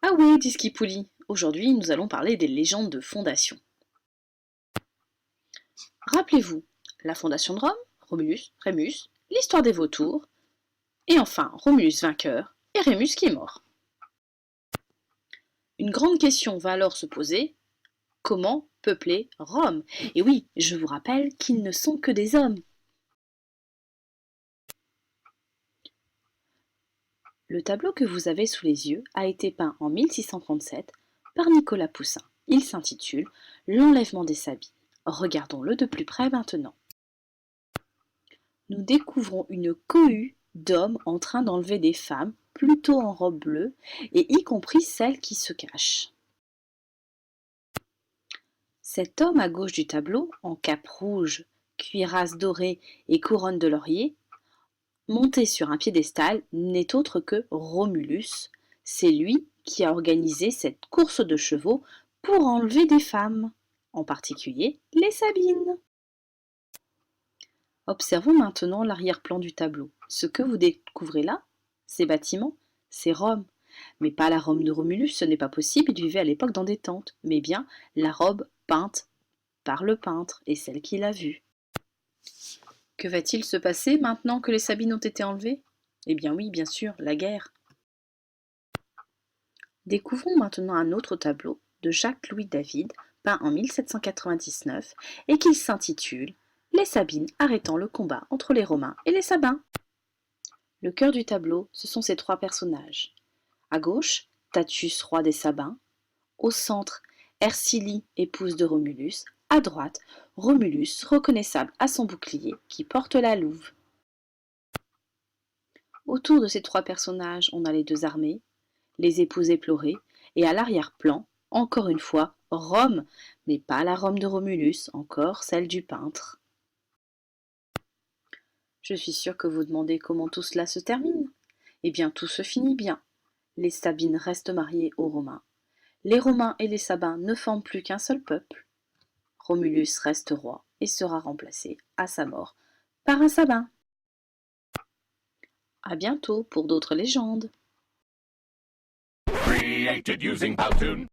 Ah oui, dit Skipouli. Aujourd'hui, nous allons parler des légendes de fondation. Rappelez-vous, la fondation de Rome, Romulus, Rémus, l'histoire des vautours, et enfin Romulus vainqueur et Rémus qui est mort. Une grande question va alors se poser, comment peupler Rome? Et oui, je vous rappelle qu'ils ne sont que des hommes. Le tableau que vous avez sous les yeux a été peint en 1637 par Nicolas Poussin. Il s'intitule L'enlèvement des Sabines. Regardons-le de plus près maintenant. Nous découvrons une cohue d'hommes en train d'enlever des femmes, plutôt en robe bleue, et y compris celles qui se cachent. Cet homme à gauche du tableau, en cape rouge, cuirasse dorée et couronne de laurier, monté sur un piédestal, n'est autre que Romulus. C'est lui qui a organisé cette course de chevaux pour enlever des femmes, en particulier les Sabines. Observons maintenant l'arrière-plan du tableau. Ce que vous découvrez là, ces bâtiments, c'est Rome. Mais pas la Rome de Romulus, ce n'est pas possible, il vivait à l'époque dans des tentes, mais bien la robe peinte par le peintre et celle qu'il a vue. Que va-t-il se passer maintenant que les Sabines ont été enlevées? Eh bien oui, bien sûr, la guerre. Découvrons maintenant un autre tableau de Jacques-Louis David, peint en 1799, et qui s'intitule Les Sabines arrêtant le combat entre les Romains et les Sabins. Le cœur du tableau, ce sont ces trois personnages. À gauche, Tatius, roi des Sabins. Au centre, Ercilie, épouse de Romulus. À droite, Romulus, reconnaissable à son bouclier, qui porte la louve. Autour de ces trois personnages, on a les deux armées, les épouses éplorées, et à l'arrière-plan, encore une fois, Rome, mais pas la Rome de Romulus, encore celle du peintre. Je suis sûre que vous demandez comment tout cela se termine. Eh bien, tout se finit bien. Les Sabines restent mariées aux Romains. Les Romains et les Sabins ne forment plus qu'un seul peuple. Romulus reste roi et sera remplacé, à sa mort, par un Sabin. À bientôt pour d'autres légendes. Created using Powtoon.